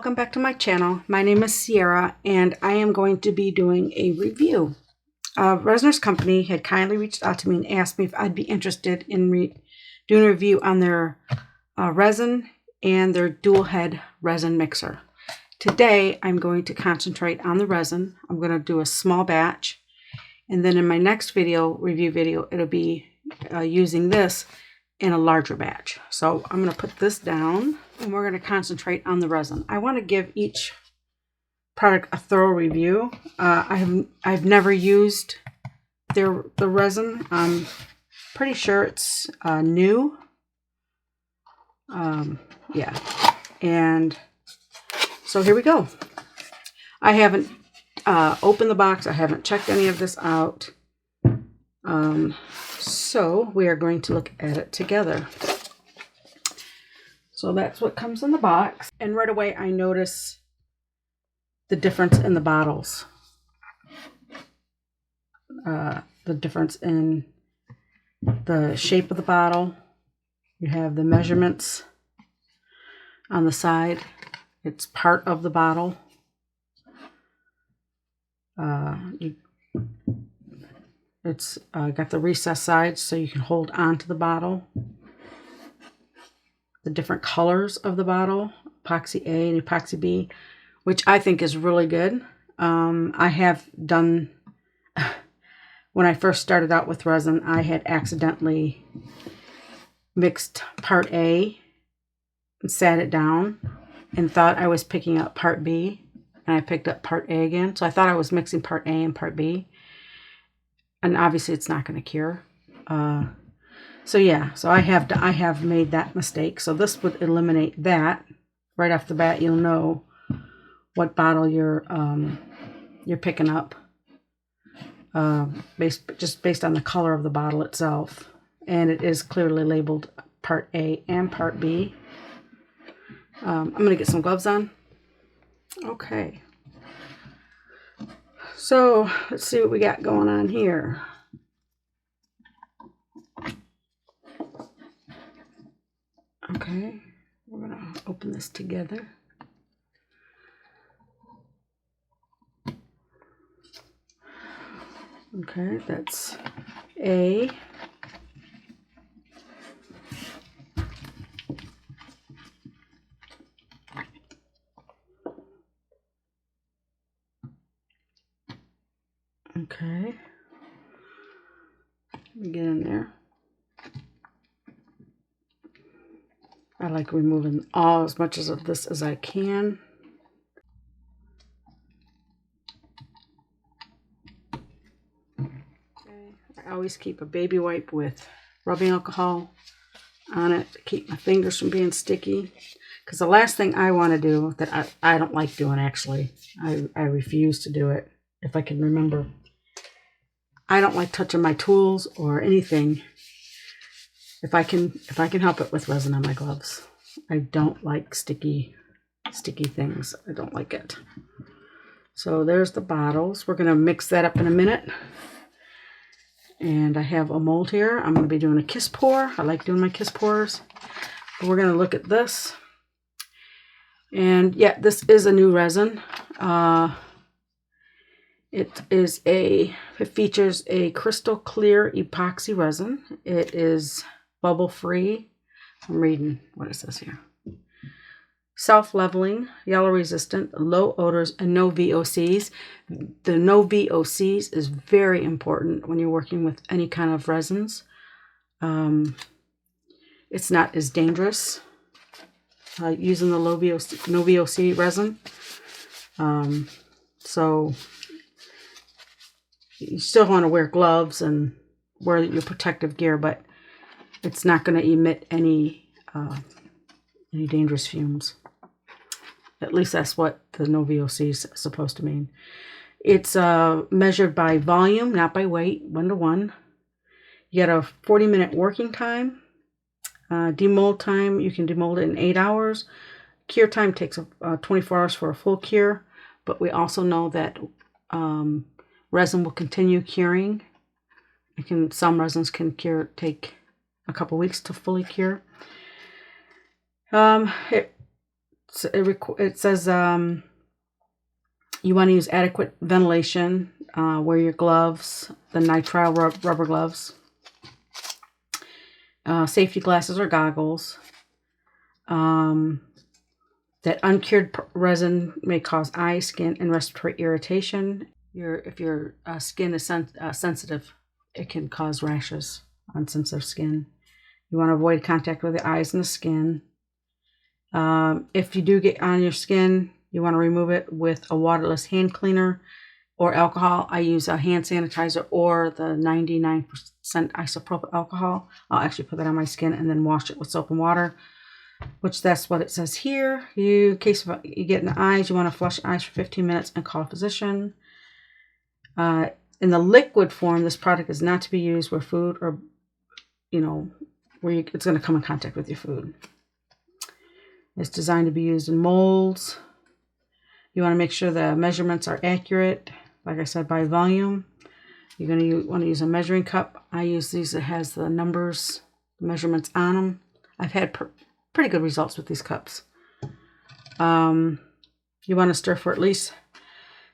welcome back to my channel. My name is Sierra and I am going to be doing a review. Resiners company had kindly reached out to me and asked me if I'd be interested in doing a review on their resin and their dual head resin mixer. Today I'm going to concentrate on the resin. I'm going to do a small batch, and then in my next review video, it'll be using this in a larger batch. So I'm going to put this down and we're going to concentrate on the resin. I want to give each product a thorough review. I've never used the resin. I'm pretty sure it's new. Yeah, and so here we go. I haven't opened the box. I haven't checked any of this out. So we are going to look at it together. So that's what comes in the box. And right away I notice the difference in the bottles. The difference in the shape of the bottle. You have the measurements on the side. It's part of the bottle. It's got the recessed sides so you can hold on to the bottle. The different colors of the bottle, epoxy A and epoxy B, which I think is really good. I have done, when I first started out with resin, I had accidentally mixed part A and sat it down and thought I was picking up part B, and I picked up part A again. So I thought I was mixing part A and part B, and obviously it's not going to cure. So yeah, so I have made that mistake. So this would eliminate that. Right off the bat, you'll know what bottle you're picking up, just based on the color of the bottle itself, and it is clearly labeled part A and part B. I'm gonna get some gloves on. Okay. So let's see what we got going on here. Okay, we're gonna open this together. Okay, that's A. Okay, let me get in there. I like removing as much of this as I can. Okay. I always keep a baby wipe with rubbing alcohol on it to keep my fingers from being sticky. Because the last thing I want to do, that I don't like doing actually, I refuse to do it if I can remember. I don't like touching my tools or anything if I can help it with resin on my gloves. I don't like sticky things. I don't like it. So there's the bottles. We're going to mix that up in a minute. And I have a mold here. I'm going to be doing a kiss pour. I like doing my kiss pours. But we're going to look at this. And yeah, this is a new resin. It features a crystal clear epoxy resin. It is bubble free. I'm reading what it says here. Self-leveling, yellow resistant, low odors, and no VOCs. The no VOCs is very important when you're working with any kind of resins. It's not as dangerous using the no VOC resin. So you still want to wear gloves and wear your protective gear, but it's not going to emit any dangerous fumes. At least that's what the no VOC is supposed to mean. It's measured by volume, not by weight, 1:1. You get a 40-minute working time. Demold time, you can demold it in 8 hours. Cure time takes 24 hours for a full cure, but we also know that resin will continue curing. Some resins can take a couple weeks to fully cure. it says you want to use adequate ventilation. Wear your gloves, the nitrile rubber gloves, safety glasses or goggles. That uncured resin may cause eye, skin, and respiratory irritation. If your skin is sensitive, it can cause rashes on sensitive skin. You want to avoid contact with the eyes and the skin. If you do get on your skin, you want to remove it with a waterless hand cleaner or alcohol. I use a hand sanitizer or the 99% isopropyl alcohol. I'll actually put that on my skin and then wash it with soap and water, which that's what it says here. In case you get in the eyes, you want to flush eyes for 15 minutes and call a physician. In the liquid form, this product is not to be used where food or, it's going to come in contact with your food. It's designed to be used in molds. You want to make sure the measurements are accurate. Like I said, by volume. You're going to want to use a measuring cup. I use these that has the numbers, the measurements on them. I've had pretty good results with these cups. You want to stir for at least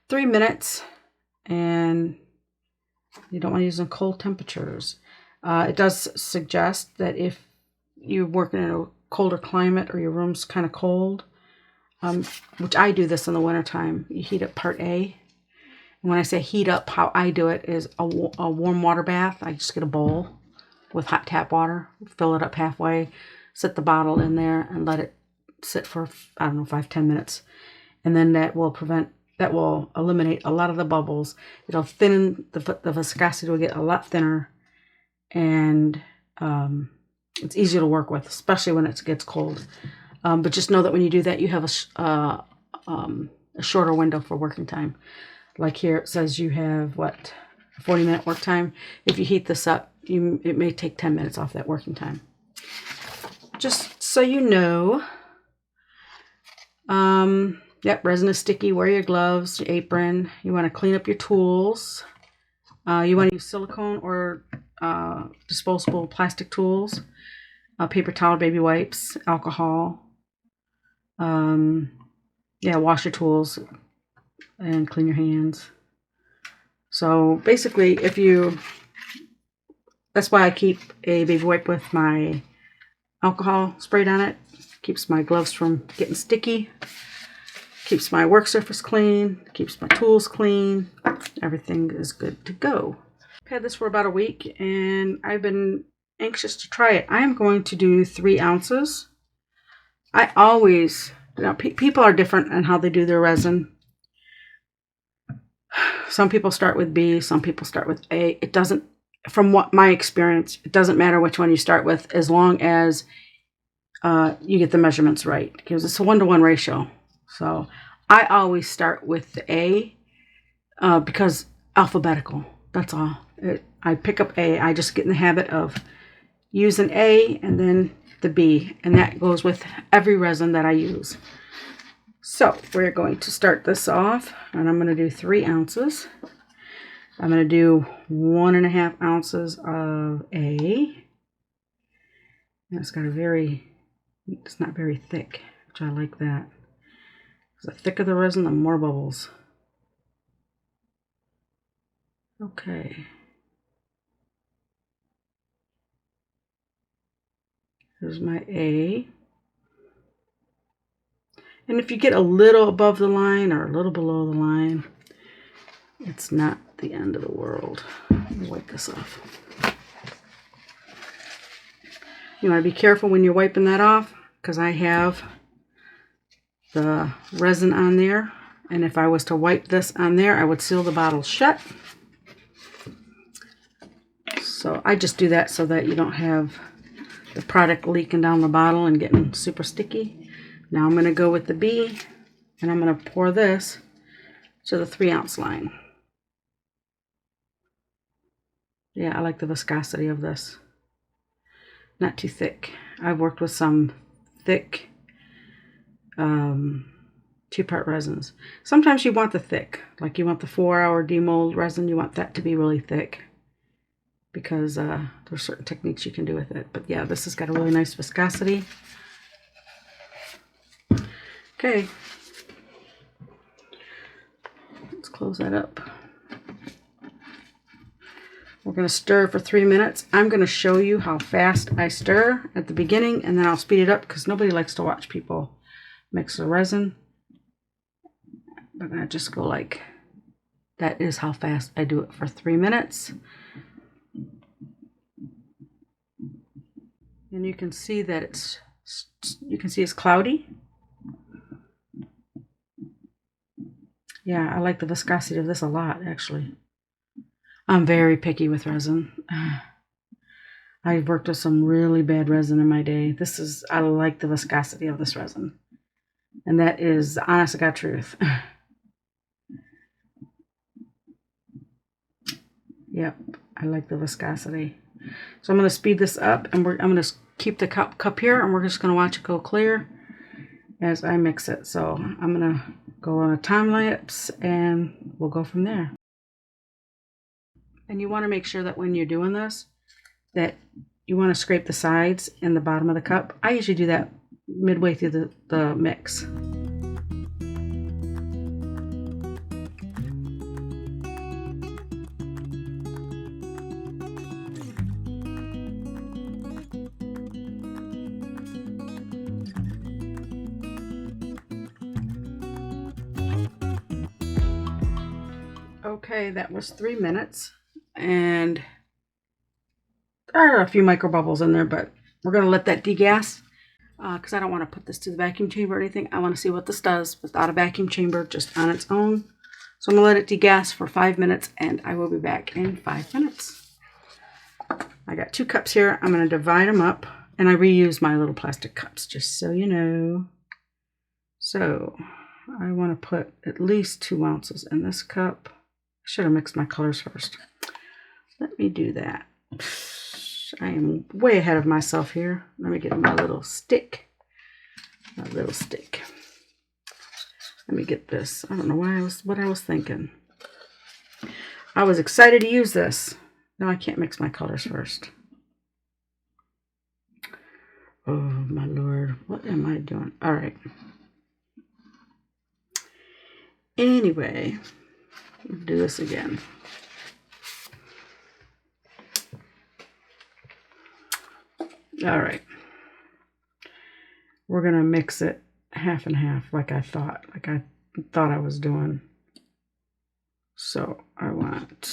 3 minutes, and you don't want to use in cold temperatures. It does suggest that if you're working in a colder climate or your room's kind of cold, which I do this in the wintertime, you heat up part A. And when I say heat up, how I do it is a warm water bath. I just get a bowl with hot tap water, fill it up halfway, set the bottle in there, and let it sit for, 5-10 minutes. And then that will eliminate a lot of the bubbles. It'll thin the viscosity will get a lot thinner, and it's easier to work with, especially when it gets cold. But just know that when you do that, you have a shorter window for working time. Like here, it says you have, a 40-minute work time. If you heat this up, it may take 10 minutes off that working time. Just so you know. Yep, resin is sticky. Wear your gloves, your apron. You want to clean up your tools. You want to use silicone or disposable plastic tools. Paper towel, baby wipes, alcohol. Wash your tools and clean your hands. So basically, that's why I keep a baby wipe with my alcohol sprayed on it. Keeps my gloves from getting sticky. Keeps my work surface clean. Keeps my tools clean. Everything is good to go. I've had this for about a week, and I've been anxious to try it. I am going to do 3 ounces. I always, people are different in how they do their resin. Some people start with B, some people start with A. It doesn't, from what my experience, it doesn't matter which one you start with as long as you get the measurements right, because it's a 1-to-1 ratio. So I always start with the A because alphabetical. That's all. I pick up A. I just get in the habit of using A and then the B, and that goes with every resin that I use. So we're going to start this off, and I'm going to do 3 ounces. I'm going to do 1.5 ounces of A. And it's not very thick, which I like that. The thicker the resin, the more bubbles. Okay. Here's my A. And if you get a little above the line or a little below the line, it's not the end of the world. Let me wipe this off. You want to be careful when you're wiping that off, because I have the resin on there. And if I was to wipe this on there, I would seal the bottle shut. So I just do that so that you don't have the product leaking down the bottle and getting super sticky. Now I'm going to go with the B, and I'm going to pour this to the 3-ounce line. Yeah, I like the viscosity of this. Not too thick. I've worked with some thick 2-part resins. Sometimes you want the thick, like you want the 4-hour demold resin, you want that to be really thick, because there's certain techniques you can do with it. But yeah, this has got a really nice viscosity. Okay. Let's close that up. We're going to stir for 3 minutes. I'm going to show you how fast I stir at the beginning, and then I'll speed it up because nobody likes to watch people mix the resin. But I just go like, that is how fast I do it for 3 minutes. And you can see that it's cloudy. Yeah, I like the viscosity of this a lot, actually. I'm very picky with resin. I've worked with some really bad resin in my day. I like the viscosity of this resin. And that is the honest to God truth. Yep, I like the viscosity. So I'm going to speed this up, and I'm going to keep the cup here, and we're just going to watch it go clear as I mix it. So I'm going to go on a time lapse, and we'll go from there. And you want to make sure that when you're doing this, that you want to scrape the sides and the bottom of the cup. I usually do that midway through the mix. Okay, that was 3 minutes, and there are a few micro bubbles in there, but we're going to let that degas because I don't want to put this to the vacuum chamber or anything. I want to see what this does without a vacuum chamber, just on its own. So I'm going to let it degas for 5 minutes, and I will be back in 5 minutes. I got 2 cups here. I'm going to divide them up, and I reuse my little plastic cups, just so you know. So I want to put at least 2 ounces in this cup. I should have mixed my colors first. Let me do that. I am way ahead of myself here. Let me get my little stick. Let me get this. I don't know what I was thinking. I was excited to use this. No, I can't mix my colors first. Oh my Lord, what am I doing? All right. Anyway, we'll do this again. All right. We're going to mix it half and half like I thought I was doing. So I want,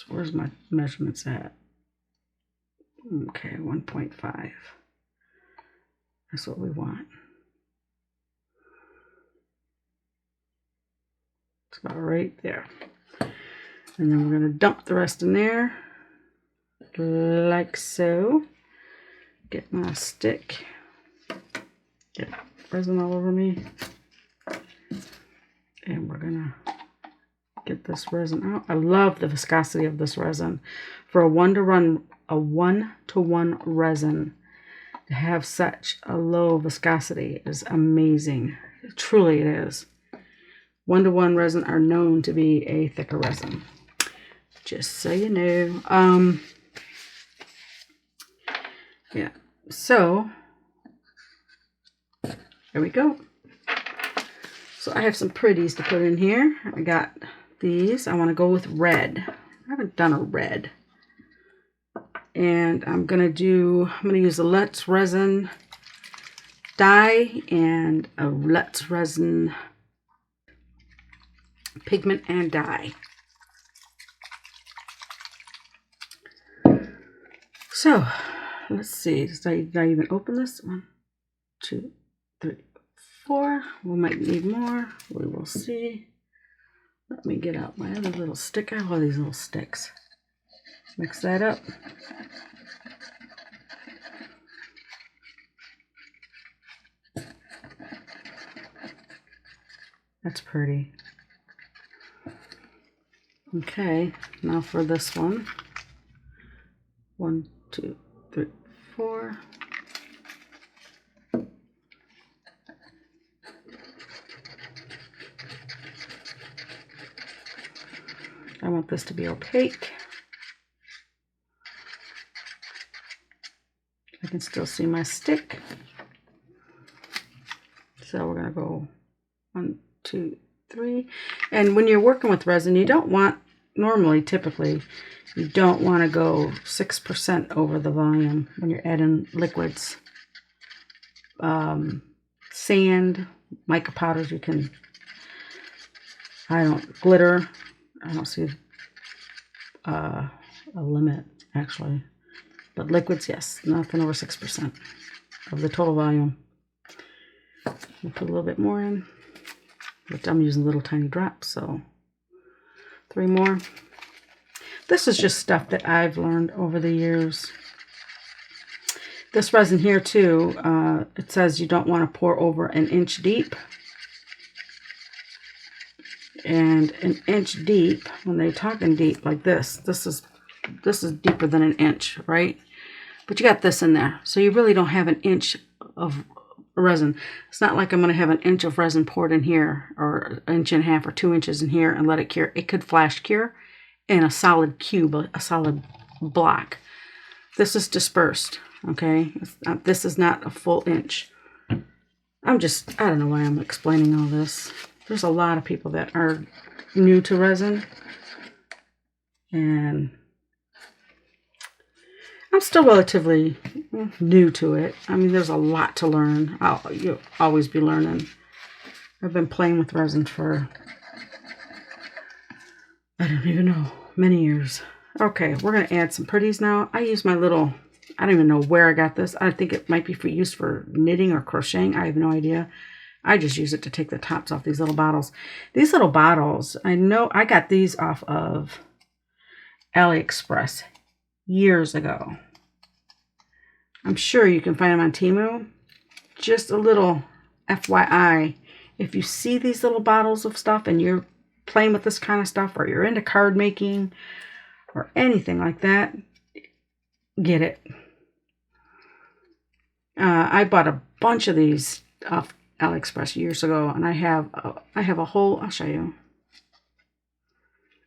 where's my measurements at? Okay, 1.5. That's what we want. It's about right there. And then we're going to dump the rest in there, like so. Get my stick. Get resin all over me. And we're going to get this resin out. I love the viscosity of this resin. For a one-to-one resin, to have such a low viscosity is amazing. Truly it is. One-to-one resin are known to be a thicker resin. Just so you know. Yeah. So there we go. So I have some pretties to put in here. I got these. I want to go with red. I haven't done a red. And I'm going to use a Let's Resin dye and a Let's Resin pigment and dye. So let's see. Did I even open this? 1, 2, 3, 4. We might need more. We will see. Let me get out my other little stick. I have all these little sticks. Mix that up. That's pretty. Okay, now for this one. 1, 2, 3, 4. I want this to be opaque. I can still see my stick. So we're going to go 1, 2, 3. And when you're working with resin, you don't want, typically, you don't want to go 6% over the volume when you're adding liquids. Sand, mica powders, you can, glitter, I don't see a limit actually. But liquids, yes, nothing over 6% of the total volume. We'll put a little bit more in, but I'm using little tiny drops, so 3 more. This is just stuff that I've learned over the years. This resin here too, it says you don't want to pour over 1 inch deep. And 1 inch deep, when they're talking deep like this is deeper than 1 inch, right? But you got this in there, so you really don't have 1 inch of resin. It's not like I'm going to have 1 inch of resin poured in here, or 1.5 inches or 2 inches in here and let it cure. It could flash cure in a solid cube, a solid block. This is dispersed, okay? This is not a full inch. I don't know why I'm explaining all this. There's a lot of people that are new to resin, and I'm still relatively new to it. I mean, there's a lot to learn. You'll always be learning. I've been playing with resin for, I don't even know, many years. Okay, we're going to add some pretties now. I use my little, I don't even know where I got this. I think it might be used for knitting or crocheting. I have no idea. I just use it to take the tops off these little bottles. These little bottles, I know I got these off of AliExpress years ago. I'm sure you can find them on Temu. Just a little FYI, if you see these little bottles of stuff and you're playing with this kind of stuff, or you're into card making or anything like that, get it. I bought a bunch of these off AliExpress years ago, and I have a whole, I'll show you.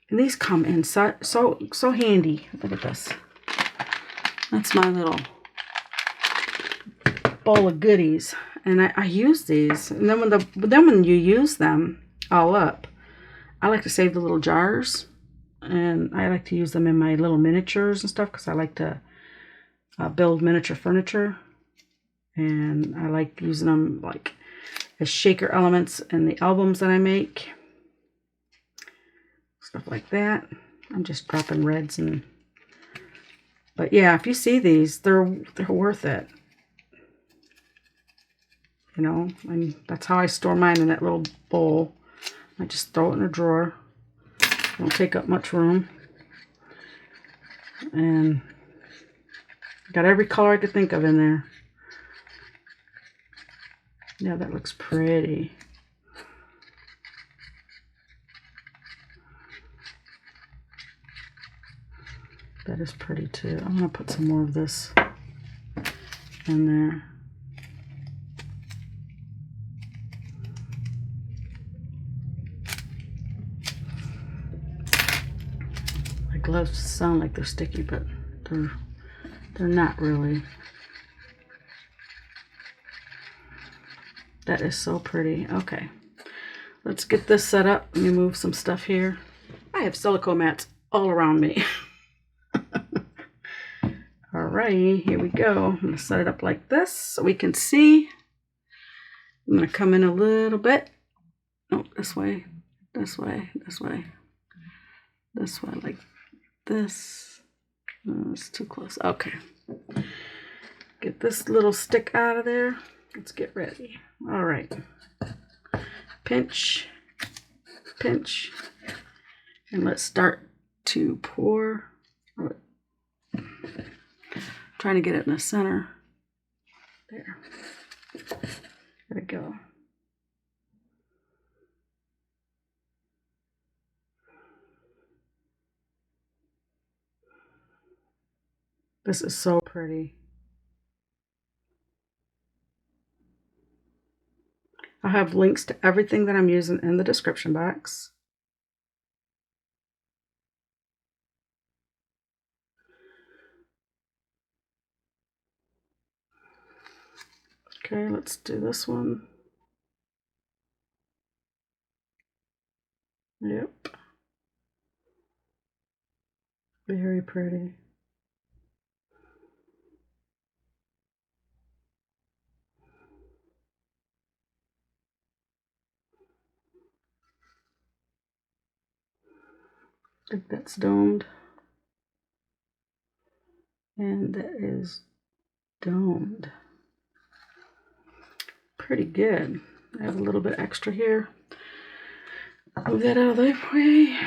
And these come in so handy. Look at this. That's my little bowl of goodies, and I use these. And then when you use them all up, I like to save the little jars, and I like to use them in my little miniatures and stuff, because I like to build miniature furniture, and I like using them like as shaker elements in the albums that I make, stuff like that. I'm just dropping reds and, but yeah, if you see these, they're worth it. You know, and that's how I store mine, in that little bowl. I just throw it in a drawer. Don't take up much room. And got every color I could think of in there. Yeah, that looks pretty. That is pretty too. I'm going to put some more of this in there. My gloves sound like they're sticky, but they're not really. That is so pretty. Okay, let's get this set up. Let me move some stuff here. I have silicone mats all around me. Alrighty, here we go. I'm going to set it up like this so we can see. I'm going to come in a little bit. Oh, this way, this way, this way, this way, like this. Oh, it's too close. Okay. Get this little stick out of there. Let's get ready. All right. Pinch, pinch, and let's start to pour. Trying to get it in the center. There. There we go. This is so pretty. I'll have links to everything that I'm using in the description box. Okay, let's do this one. Yep. Very pretty. I think that's domed. And that is domed. Pretty good. I have a little bit extra here. Move that out of the way.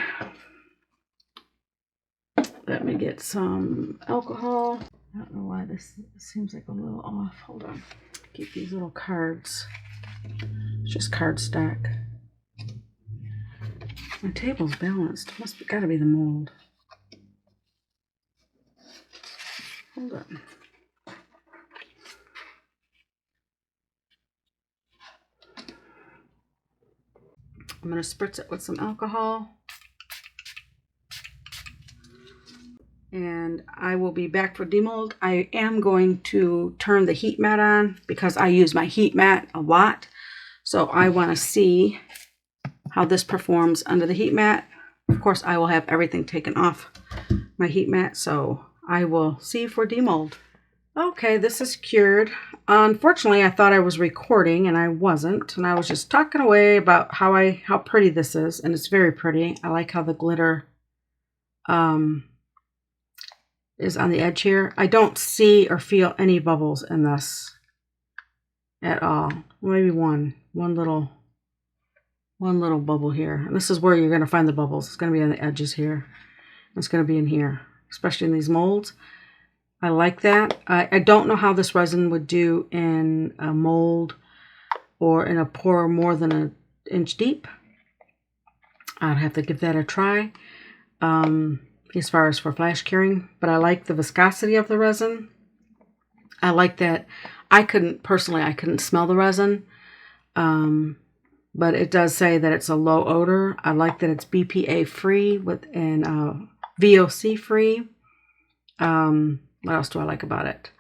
Let me get some alcohol. I don't know why this seems like a little off. Hold on. Keep these little cards. It's just cardstock. My table's balanced. Gotta be the mold. Hold on. I'm going to spritz it with some alcohol. And I will be back for demold. I am going to turn the heat mat on because I use my heat mat a lot. So I want to see how this performs under the heat mat. Of course, I will have everything taken off my heat mat. So I will see for demold. Okay, this is cured. Unfortunately, I thought I was recording and I wasn't. And I was just talking away about how pretty this is. And it's very pretty. I like how the glitter is on the edge here. I don't see or feel any bubbles in this at all. Maybe one little bubble here. And this is where you're going to find the bubbles. It's going to be on the edges here. It's going to be in here, especially in these molds. I like that. I don't know how this resin would do in a mold or in a pour more than an inch deep. I'd have to give that a try as far as for flash curing. But I like the viscosity of the resin. I like that. I couldn't smell the resin. But it does say that it's a low odor. I like that it's BPA free and VOC free. What else do I like about it?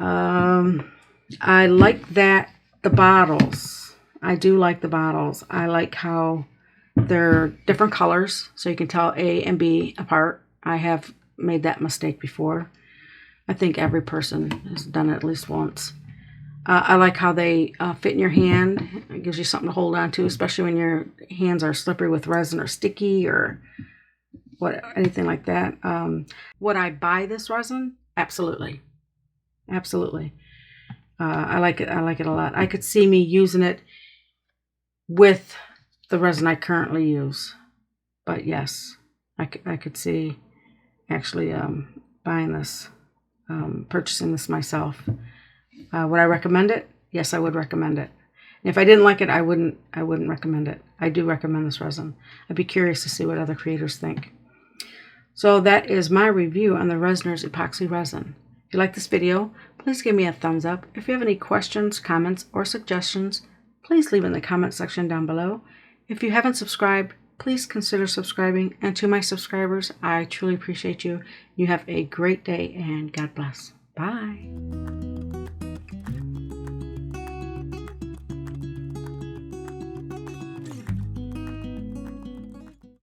I like that the bottles. I do like the bottles. I like how they're different colors, so you can tell A and B apart. I have made that mistake before. I think every person has done it at least once. I like how they fit in your hand. It gives you something to hold on to, especially when your hands are slippery with resin or sticky or anything like that. Would I buy this resin? Absolutely. Absolutely. I like it. I like it a lot. I could see me using it with the resin I currently use. But yes, I could see actually buying this, purchasing this myself. Would I recommend it? Yes, I would recommend it. And if I didn't like it, I wouldn't recommend it. I do recommend this resin. I'd be curious to see what other creators think. So that is my review on the Resiners epoxy resin. If you like this video, please give me a thumbs up. If you have any questions, comments, or suggestions, please leave in the comment section down below. If you haven't subscribed, please consider subscribing. And to my subscribers, I truly appreciate you. You have a great day and God bless. Bye.